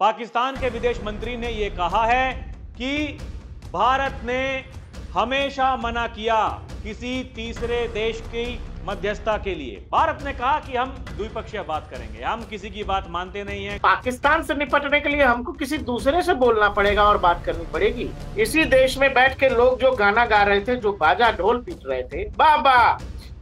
पाकिस्तान के विदेश मंत्री ने यह कहा है कि भारत ने हमेशा मना किया किसी तीसरे देश की मध्यस्थता के लिए। भारत ने कहा कि हम द्विपक्षीय बात करेंगे, हम किसी की बात मानते नहीं हैं। पाकिस्तान से निपटने के लिए हमको किसी दूसरे से बोलना पड़ेगा और बात करनी पड़ेगी। इसी देश में बैठ के लोग जो गाना गा रहे थे, जो बाजा ढोल पीट रहे थे, बाबा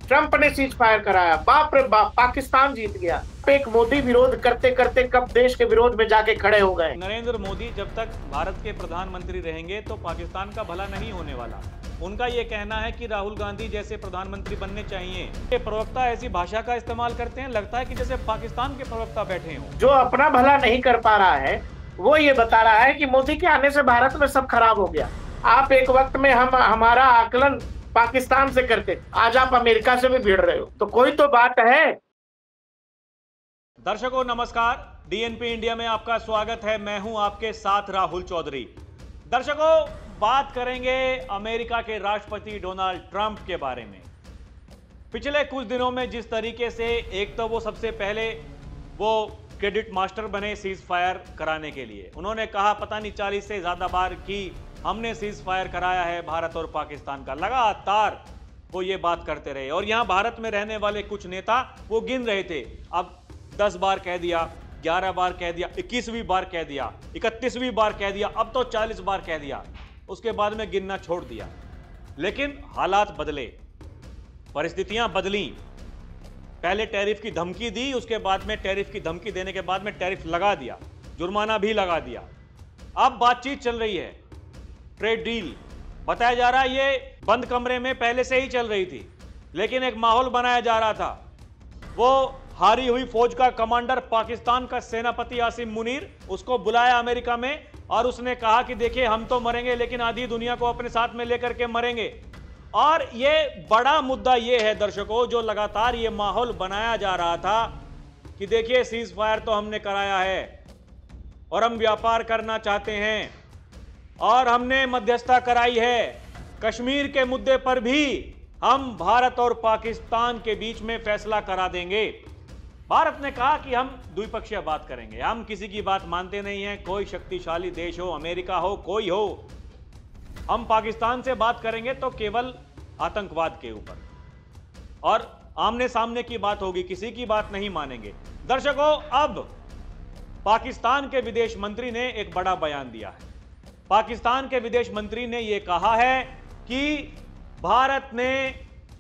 ट्रंप ने सीज फायर कराया, बाप रे बाप पाकिस्तान जीत गया। एक मोदी विरोध करते करते कब देश के विरोध में जाके खड़े हो गए। नरेंद्र मोदी जब तक भारत के प्रधानमंत्री रहेंगे तो पाकिस्तान का भला नहीं होने वाला। उनका यह कहना है कि राहुल गांधी जैसे प्रधानमंत्री बनने चाहिए। ये प्रवक्ता ऐसी भाषा का इस्तेमाल करते हैं, लगता है कि जैसे पाकिस्तान के प्रवक्ता बैठे हों। जो अपना भला नहीं कर पा रहा है वो ये बता रहा है कि मोदी के आने से भारत में सब खराब हो गया। आप एक वक्त में हमारा आकलन पाकिस्तान से करते, आज आप अमेरिका से भी भिड़ रहे हो, तो कोई तो बात है। दर्शकों नमस्कार, डीएनपी इंडिया में आपका स्वागत है। मैं हूं आपके साथ राहुल चौधरी। दर्शकों, बात करेंगे अमेरिका के राष्ट्रपति डोनाल्ड ट्रंप के बारे में। पिछले कुछ दिनों में जिस तरीके से एक तो वो सबसे पहले वो क्रेडिट मास्टर बने सीज फायर कराने के लिए। उन्होंने कहा पता नहीं 40 से ज्यादा बार कि हमने सीज फायर कराया है भारत और पाकिस्तान का। लगातार वो ये बात करते रहे और यहां भारत में रहने वाले कुछ नेता वो गिन रहे थे, अब 10 बार कह दिया, 11 बार कह दिया, 21वीं बार कह दिया, 31वीं बार कह दिया, अब तो 40 बार कह दिया। उसके बाद में गिनना छोड़ दिया। लेकिन हालात बदले, परिस्थितियां बदली। पहले टैरिफ की धमकी दी, उसके बाद में टैरिफ की धमकी देने के बाद में टैरिफ लगा दिया, जुर्माना भी लगा दिया। अब बातचीत चल रही है, ट्रेड डील। बताया जा रहा है ये बंद कमरे में पहले से ही चल रही थी, लेकिन एक माहौल बनाया जा रहा था। वो हारी हुई फौज का कमांडर पाकिस्तान का सेनापति आसिम मुनीर, उसको बुलाया अमेरिका में और उसने कहा कि देखिए हम तो मरेंगे लेकिन आधी दुनिया को अपने साथ में लेकर के मरेंगे। और ये बड़ा मुद्दा ये है दर्शकों, जो लगातार ये माहौल बनाया जा रहा था कि देखिए सीज फायर तो हमने कराया है और हम व्यापार करना चाहते हैं और हमने मध्यस्थता कराई है। कश्मीर के मुद्दे पर भी हम भारत और पाकिस्तान के बीच में फैसला करा देंगे। भारत ने कहा कि हम द्विपक्षीय बात करेंगे, हम किसी की बात मानते नहीं हैं, कोई शक्तिशाली देश हो, अमेरिका हो, कोई हो, हम पाकिस्तान से बात करेंगे तो केवल आतंकवाद के ऊपर और आमने सामने की बात होगी, किसी की बात नहीं मानेंगे। दर्शकों, अब पाकिस्तान के विदेश मंत्री ने एक बड़ा बयान दिया है। पाकिस्तान के विदेश मंत्री ने यह कहा है कि भारत ने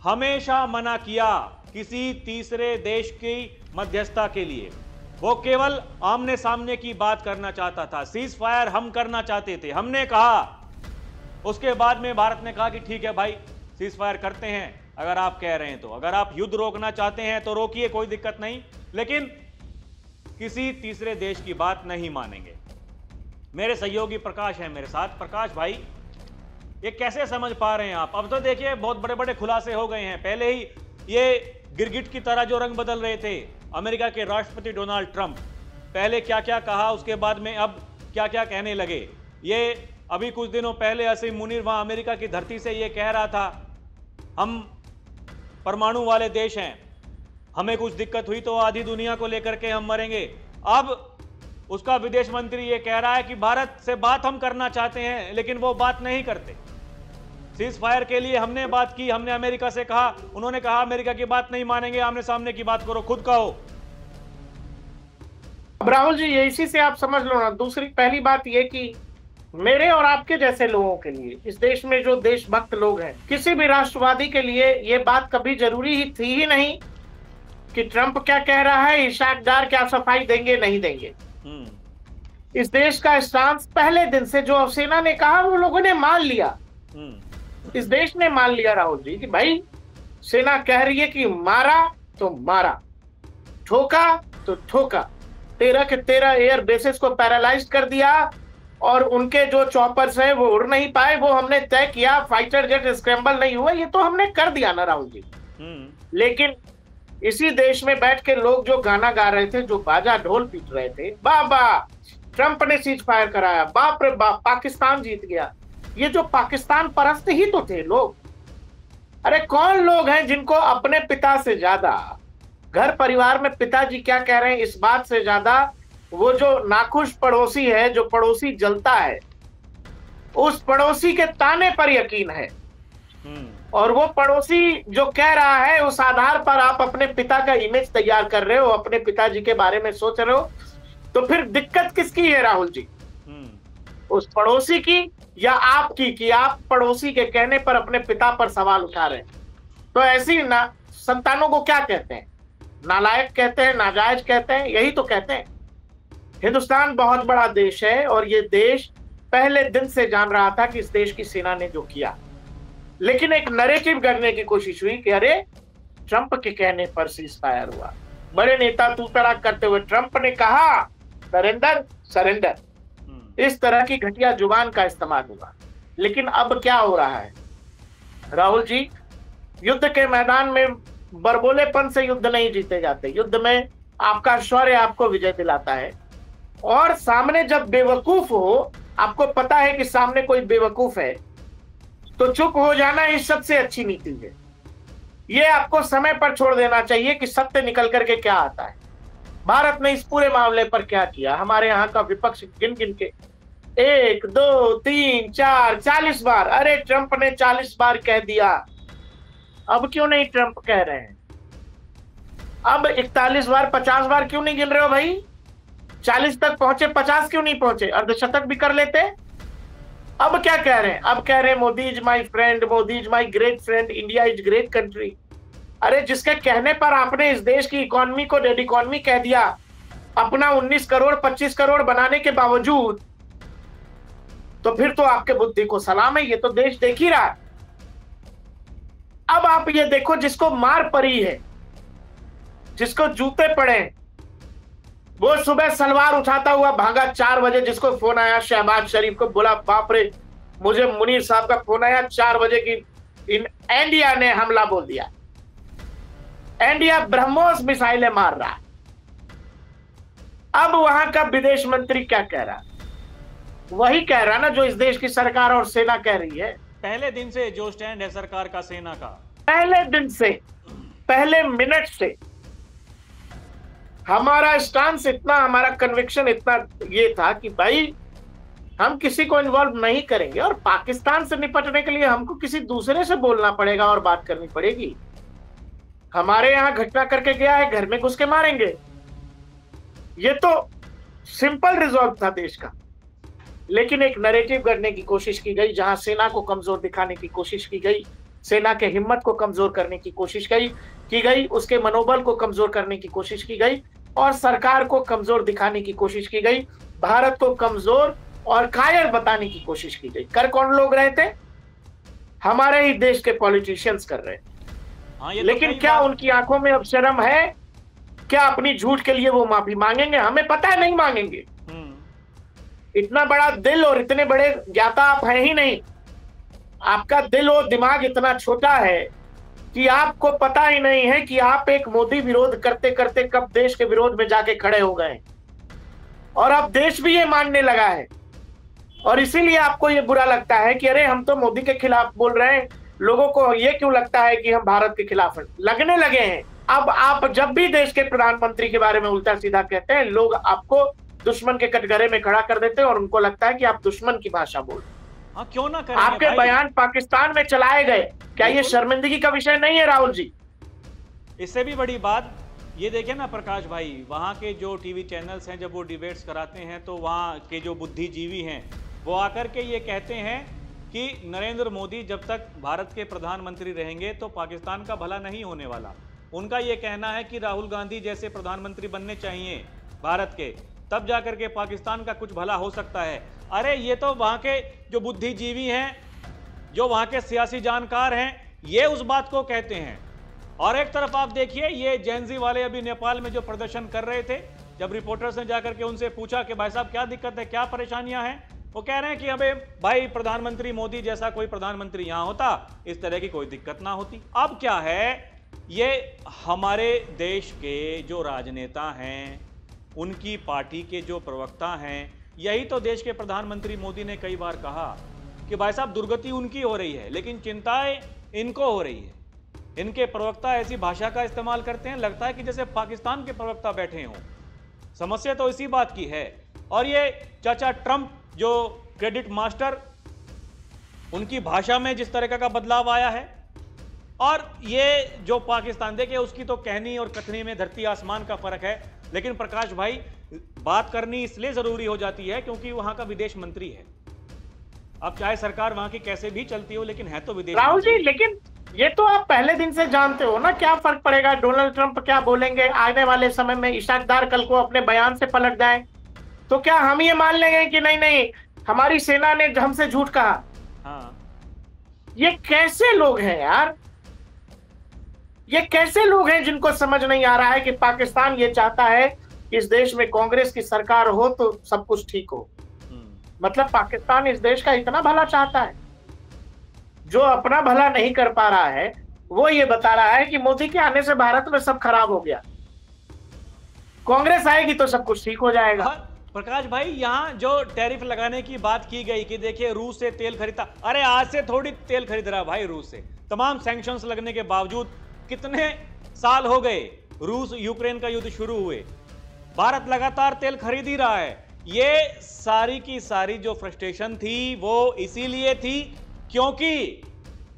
हमेशा मना किया किसी तीसरे देश की मध्यस्थता के लिए। वो केवल आमने सामने की बात करना चाहता था, सीज फायर हम करना चाहते थे, हमने कहा। उसके बाद में भारत ने कहा कि ठीक है भाई, सीज फायर करते हैं अगर आप कह रहे हैं तो, अगर आप युद्ध रोकना चाहते हैं तो रोकिए, कोई दिक्कत नहीं, लेकिन किसी तीसरे देश की बात नहीं मानेंगे। मेरे सहयोगी प्रकाश हैं मेरे साथ। प्रकाश भाई, ये कैसे समझ पा रहे हैं आप? अब तो देखिए बहुत बड़े बड़े खुलासे हो गए हैं। पहले ही ये गिरगिट की तरह जो रंग बदल रहे थे अमेरिका के राष्ट्रपति डोनाल्ड ट्रंप, पहले क्या क्या कहा, उसके बाद में अब क्या क्या कहने लगे। ये अभी कुछ दिनों पहले आसिम मुनीर वहां अमेरिका की धरती से ये कह रहा था हम परमाणु वाले देश हैं, हमें कुछ दिक्कत हुई तो आधी दुनिया को लेकर के हम मरेंगे। अब उसका विदेश मंत्री ये कह रहा है कि भारत से बात हम करना चाहते हैं लेकिन वो बात नहीं करते। सीज फायर के लिए हमने बात की, हमने अमेरिका से कहा, उन्होंने कहा अमेरिका की बात नहीं मानेंगे, आमने सामने की बात करो, खुद कहो। अब राहुल जी, ये इसी से आप समझ लो ना। दूसरी पहली बात ये कि मेरे और आपके जैसे लोगों के लिए, इस देश में जो देशभक्त लोग हैं, किसी भी राष्ट्रवादी के लिए ये बात कभी जरूरी ही थी ही नहीं कि ट्रंप क्या कह रहा है, इशाक डार क्या सफाई देंगे नहीं देंगे। इस देश का स्टांस पहले दिन से जो सेना ने कहा वो लोगों ने मान लिया। इस देश ने मान लिया राहुल जी कि भाई सेना कह रही है कि मारा तो मारा, ठोका तो ठोका। 13 के 13 एयर बेसेस को पैरालाइज कर दिया और उनके जो चॉपर्स हैं वो उड़ नहीं पाए, वो हमने तय किया। फाइटर जेट स्क्रैम्बल नहीं हुआ, ये तो हमने कर दिया ना राहुल जी। लेकिन इसी देश में बैठ के लोग जो गाना गा रहे थे, जो बाजा ढोल पीट रहे थे, बाबा ट्रंप ने सीज फायर कराया, बाप रे बाप पाकिस्तान जीत गया, ये जो पाकिस्तान परस्त ही तो थे लोग। अरे कौन लोग हैं जिनको अपने पिता से ज्यादा, घर परिवार में पिताजी क्या कह रहे हैं इस बात से ज्यादा वो जो नाखुश पड़ोसी है, जो पड़ोसी जलता है, उस पड़ोसी के ताने पर यकीन है। और वो पड़ोसी जो कह रहा है, उस आधार पर आप अपने पिता का इमेज तैयार कर रहे हो, अपने पिताजी के बारे में सोच रहे हो, तो फिर दिक्कत किसकी है राहुल जी? उस पड़ोसी की या आपकी, कि आप पड़ोसी के कहने पर अपने पिता पर सवाल उठा रहे हैं? तो ऐसी ना संतानों को क्या कहते हैं? नालायक कहते हैं, नाजायज कहते हैं, यही तो कहते हैं। हिंदुस्तान बहुत बड़ा देश है और ये देश पहले दिन से जान रहा था कि इस देश की सेना ने जो किया, लेकिन एक नैरेटिव करने की कोशिश हुई कि अरे ट्रंप के कहने पर सीज फायर हुआ। बड़े नेता तू तड़ाक करते हुए ट्रंप ने कहा सरेंडर सरेंडर, इस तरह की घटिया जुबान का इस्तेमाल हुआ। लेकिन अब क्या हो रहा है राहुल जी? युद्ध के मैदान में बरबोलेपन से युद्ध नहीं जीते जाते। युद्ध में आपका शौर्य आपको विजय दिलाता है, और सामने जब बेवकूफ हो, आपको पता है कि सामने कोई बेवकूफ है, तो चुप हो जाना इस सबसे अच्छी नीति है। ये आपको समय पर छोड़ देना चाहिए कि सत्य निकल करके क्या आता है। भारत ने इस पूरे मामले पर क्या किया? हमारे यहाँ का विपक्ष गिन गिन के 1 2 3 4 40 बार, अरे ट्रंप ने 40 बार कह दिया, अब क्यों नहीं ट्रंप कह रहे हैं? अब 41 बार 50 बार क्यों नहीं गिन रहे हो भाई? 40 तक पहुंचे, 50 क्यों नहीं पहुंचे? अर्धशतक भी कर लेते। अब क्या कह रहे हैं? अब कह रहे हैं Modi is my friend, Modi is my great friend, India is great country. अरे जिसके कहने पर आपने इस देश की इकोनॉमी को डेड इकोनॉमी कह दिया, अपना 19 करोड़ 25 करोड़ बनाने के बावजूद, तो फिर तो आपके बुद्धि को सलाम है। ये तो देश देख ही रहा है। अब आप ये देखो, जिसको मार पड़ी है, जिसको जूते पड़े, वो सुबह सलवार उठाता हुआ भागा 4 बजे, जिसको फोन आया शहबाज शरीफ को, बोला बाप रे मुझे मुनीर साहब का फोन आया 4 बजे की इंडिया ने हमला बोल दिया। इंडिया ब्रह्मोस मिसाइलें मार रहा है। अब वहां का विदेश मंत्री क्या कह रहा? वही कह रहा ना जो इस देश की सरकार और सेना कह रही है। पहले दिन से जो स्टैंड है सरकार का, सेना का, पहले दिन से, पहले मिनट से हमारा स्टांस इतना, हमारा कन्विक्शन इतना ये था कि भाई हम किसी को इन्वॉल्व नहीं करेंगे, और पाकिस्तान से निपटने के लिए हमको किसी दूसरे से बोलना पड़ेगा और बात करनी पड़ेगी। हमारे यहां घटना करके गया है, घर में घुस के मारेंगे। ये तो सिंपल रिजॉल्व था देश का। लेकिन एक नैरेटिव करने की कोशिश की गई, जहां सेना को कमजोर दिखाने की कोशिश की गई, सेना के हिम्मत को कमजोर करने की कोशिश की गई, उसके मनोबल को कमजोर करने की कोशिश की गई, और सरकार को कमजोर दिखाने की कोशिश की गई, भारत को कमजोर और कायर बताने की कोशिश की गई। कर कौन लोग रहे थे? हमारे ही देश के पॉलिटिशियंस कर रहे थे। लेकिन क्या उनकी आंखों में अब शर्म है? क्या अपनी झूठ के लिए वो माफी मांगेंगे? हमें पता है नहीं मांगेंगे। इतना बड़ा दिल और इतने बड़े ज्ञाता आप हैं ही नहीं। आपका दिल और दिमाग इतना छोटा है कि आपको पता ही नहीं है कि आप एक मोदी विरोध करते करते कब देश के विरोध में जाके खड़े हो गए, और अब देश भी ये मानने लगा है। और इसीलिए आपको ये बुरा लगता है कि अरे हम तो मोदी के खिलाफ बोल रहे हैं, लोगों को ये क्यों लगता है कि हम भारत के खिलाफ हैं? लगने लगे हैं। अब आप जब भी देश के प्रधानमंत्री के बारे में उल्टा सीधा कहते हैं, लोग आपको दुश्मन के कटघरे में खड़ा कर देते हैं और उनको लगता है कि आप दुश्मन की भाषा बोल रहे हैं। हाँ, क्यों ना करेंगे आपके भाई? बयान पाकिस्तान में चलाए गए, क्या ये शर्मिंदगी का विषय नहीं है राहुल जी? इससे भी बड़ी बात ये देखें ना प्रकाश भाई, वहाँ के जो टीवी चैनल्स हैं, जब वो डिबेट्स कराते हैं तो वहाँ के जो बुद्धिजीवी हैं वो आकर के ये कहते हैं कि नरेंद्र मोदी जब तक भारत के प्रधानमंत्री रहेंगे तो पाकिस्तान का भला नहीं होने वाला। उनका ये कहना है कि राहुल गांधी जैसे प्रधानमंत्री बनने चाहिए भारत के, तब जाकर के पाकिस्तान का कुछ भला हो सकता है। अरे ये तो वहाँ के जो बुद्धिजीवी हैं, जो वहाँ के सियासी जानकार हैं, ये उस बात को कहते हैं। और एक तरफ आप देखिए ये जेनजी वाले अभी नेपाल में जो प्रदर्शन कर रहे थे, जब रिपोर्टर्स ने जाकर के उनसे पूछा कि भाई साहब क्या दिक्कत है, क्या परेशानियां हैं, वो कह रहे हैं कि हमें भाई प्रधानमंत्री मोदी जैसा कोई प्रधानमंत्री यहां होता, इस तरह की कोई दिक्कत ना होती। अब क्या है, ये हमारे देश के जो राजनेता हैं, उनकी पार्टी के जो प्रवक्ता हैं, यही तो देश के प्रधानमंत्री मोदी ने कई बार कहा कि भाई साहब दुर्गति उनकी हो रही है लेकिन चिंताएं इनको हो रही है। इनके प्रवक्ता ऐसी भाषा का इस्तेमाल करते हैं, लगता है कि जैसे पाकिस्तान के प्रवक्ता बैठे हों। समस्या तो इसी बात की है। और ये चाचा ट्रंप जो क्रेडिट मास्टर, उनकी भाषा में जिस तरह का बदलाव आया है, और ये जो पाकिस्तान, देखिए उसकी तो कहनी और कथनी में धरती आसमान का फर्क है। लेकिन प्रकाश भाई, बात करनी इसलिए जरूरी हो जाती है क्योंकि वहां का विदेश मंत्री है। अब चाहे सरकार वहां की कैसे भी चलती हो, लेकिन है तो विदेश राहुल मंत्री। जी, लेकिन ये तो आप पहले दिन से जानते हो ना, क्या फर्क पड़ेगा डोनाल्ड ट्रंप क्या बोलेंगे आने वाले समय में। इशाक डार कल को अपने बयान से पलट जाए तो क्या हम ये मान लेंगे कि नहीं नहीं हमारी सेना ने हमसे झूठ कहा? हाँ, ये कैसे लोग हैं यार, ये कैसे लोग हैं जिनको समझ नहीं आ रहा है कि पाकिस्तान ये चाहता है कि इस देश में कांग्रेस की सरकार हो तो सब कुछ ठीक हो। मतलब पाकिस्तान इस देश का इतना भला चाहता है, जो अपना भला नहीं कर पा रहा है वो ये बता रहा है कि मोदी के आने से भारत में सब खराब हो गया, कांग्रेस आएगी तो सब कुछ ठीक हो जाएगा। प्रकाश भाई, यहाँ जो टैरिफ लगाने की बात की गई कि देखिए रूस से तेल खरीदता, अरे आज से थोड़ी तेल खरीद रहा भाई रूस से। तमाम सैंक्शंस लगने के बावजूद कितने साल हो गए रूस यूक्रेन का युद्ध शुरू हुए, भारत लगातार तेल खरीद ही रहा है। ये सारी की सारी जो फ्रस्ट्रेशन थी वो इसीलिए थी क्योंकि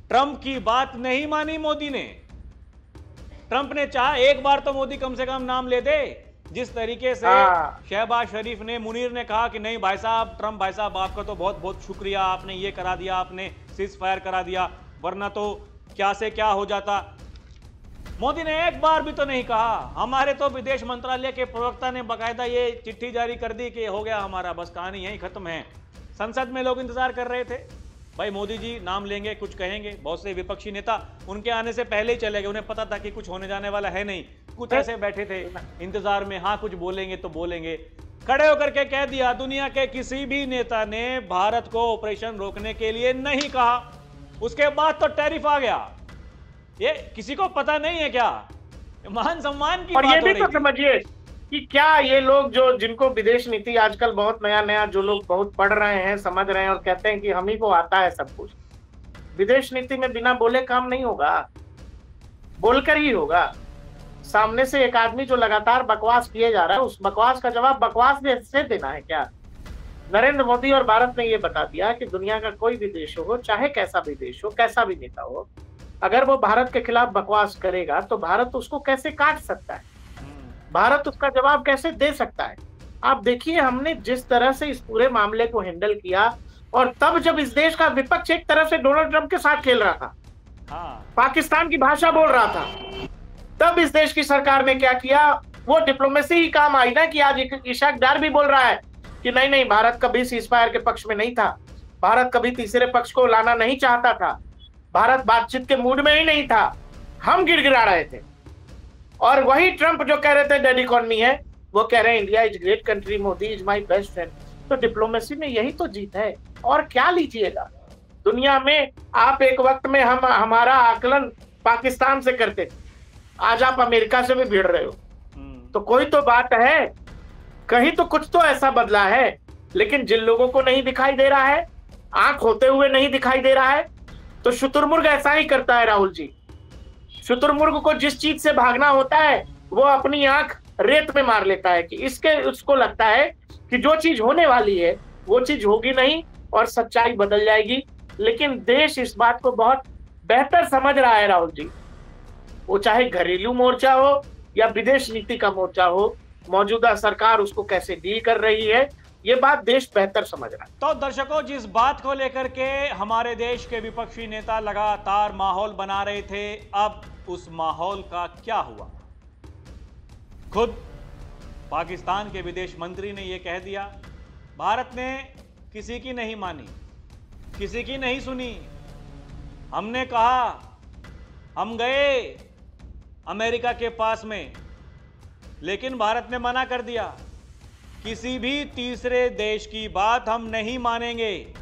ट्रंप की बात नहीं मानी मोदी ने। ट्रंप ने चाहा एक बार तो मोदी कम से कम नाम ले दे, जिस तरीके से शहबाज शरीफ ने, मुनीर ने कहा कि नहीं भाई साहब, ट्रंप भाई साहब आपका तो बहुत बहुत शुक्रिया, आपने ये करा दिया, आपने सीज फायर करा दिया, वरना तो क्या से क्या हो जाता। मोदी ने एक बार भी तो नहीं कहा। हमारे तो विदेश मंत्रालय के प्रवक्ता ने बाकायदा ये चिट्ठी जारी कर दी कि हो गया हमारा, बस कहानी यहीं खत्म है। संसद में लोग इंतजार कर रहे थे भाई मोदी जी नाम लेंगे, कुछ कहेंगे। बहुत से विपक्षी नेता उनके आने से पहले ही चले गए, उन्हें पता था कि कुछ होने जाने वाला है नहीं, कुछ ऐसे बैठे थे इंतजार में, हाँ कुछ बोलेंगे तो बोलेंगे। खड़े होकर के कह दिया, दुनिया के किसी भी नेता ने भारत को ऑपरेशन रोकने के लिए नहीं कहा। उसके बाद तो टैरिफ आ गया। ये किसी को पता नहीं है क्या? मान सम्मान की और बात ये भी हो तो रही थी। समझिए कि क्या ये लोग जो जिनको विदेश नीति आजकल बहुत नया नया, जो लोग बहुत पढ़ रहे हैं, समझ रहे हैं और कहते हैं कि हम ही को आता है सब कुछ, विदेश नीति में बिना बोले काम नहीं होगा, बोलकर ही होगा। सामने से एक आदमी जो लगातार बकवास किए जा रहा है, उस बकवास का जवाब बकवास से देना है क्या? नरेंद्र मोदी और भारत ने ये बता दिया कि दुनिया का कोई भी देश हो, चाहे कैसा भी देश हो, कैसा भी नेता हो, अगर वो भारत के खिलाफ बकवास करेगा तो भारत उसको कैसे काट सकता है, भारत उसका जवाब कैसे दे सकता है। आप देखिए हमने जिस तरह से इस पूरे मामले को हैंडल किया, और तब जब इस देश का विपक्ष एक तरह से डोनाल्ड ट्रंप के साथ खेल रहा था, पाकिस्तान की भाषा बोल रहा था, तब इस देश की सरकार ने क्या किया? वो डिप्लोमेसी ही काम आई ना कि आज इशाक डार भी बोल रहा है कि नहीं नहीं भारत कभी सीजफायर के पक्ष में नहीं था, भारत कभी तीसरे पक्ष को लाना नहीं चाहता था, भारत बातचीत के मूड में ही नहीं था, हम गिड़गिड़ा रहे थे। और वही ट्रंप जो कह रहे थे डेड इकोनॉमी है, वो कह रहे हैं India is great country, Modi is my best friend. तो डिप्लोमेसी में यही तो जीत है, और क्या लीजिएगा दुनिया में। आप एक वक्त में हमारा आकलन पाकिस्तान से करते थे, आज आप अमेरिका से भी भिड़ रहे हो, तो कोई तो बात है, कहीं तो कुछ तो ऐसा बदला है। लेकिन जिन लोगों को नहीं दिखाई दे रहा है, आंख होते हुए नहीं दिखाई दे रहा है, तो शुतुरमुर्ग ऐसा ही करता है राहुल जी। शुतुरमुर्ग को जिस चीज से भागना होता है वो अपनी आंख रेत में मार लेता है कि उसको लगता है कि जो चीज होने वाली है वो चीज होगी नहीं और सच्चाई बदल जाएगी। लेकिन देश इस बात को बहुत बेहतर समझ रहा है राहुल जी, वो चाहे घरेलू मोर्चा हो या विदेश नीति का मोर्चा हो, मौजूदा सरकार उसको कैसे डील कर रही है, ये बात देश बेहतर समझ रहा है। तो दर्शकों, जिस बात को लेकर के हमारे देश के विपक्षी नेता लगातार माहौल बना रहे थे, अब उस माहौल का क्या हुआ? खुद पाकिस्तान के विदेश मंत्री ने यह कह दिया, भारत ने किसी की नहीं मानी, किसी की नहीं सुनी। हमने कहा, हम गए अमेरिका के पास में, लेकिन भारत ने मना कर दिया, किसी भी तीसरे देश की बात हम नहीं मानेंगे।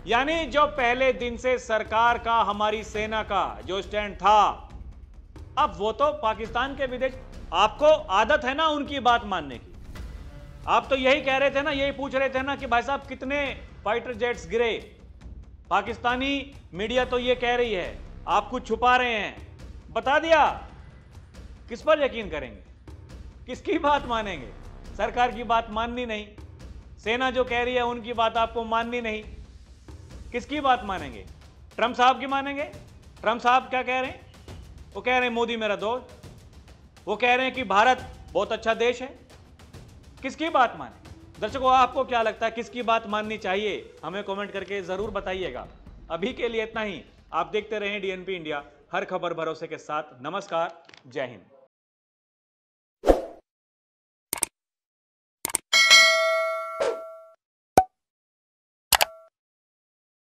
यानी जो पहले दिन से सरकार का, हमारी सेना का जो स्टैंड था, अब वो तो पाकिस्तान के विदेश, आपको आदत है ना उनकी बात मानने की। आप तो यही कह रहे थे ना, यही पूछ रहे थे ना कि भाई साहब कितने फाइटर जेट्स गिरे। पाकिस्तानी मीडिया तो ये कह रही है, आप कुछ छुपा रहे हैं। बता दिया, किस पर यकीन करेंगे, किसकी बात मानेंगे? सरकार की बात माननी नहीं, सेना जो कह रही है उनकी बात आपको माननी नहीं, किसकी बात मानेंगे? ट्रंप साहब की मानेंगे? ट्रंप साहब क्या कह रहे हैं? वो कह रहे हैं मोदी मेरा दोस्त, वो कह रहे हैं कि भारत बहुत अच्छा देश है। किसकी बात माने? दर्शकों, आपको क्या लगता है किसकी बात माननी चाहिए? हमें कमेंट करके जरूर बताइएगा। अभी के लिए इतना ही। आप देखते रहें डीएनपी इंडिया, हर खबर भरोसे के साथ। नमस्कार, जय हिंद।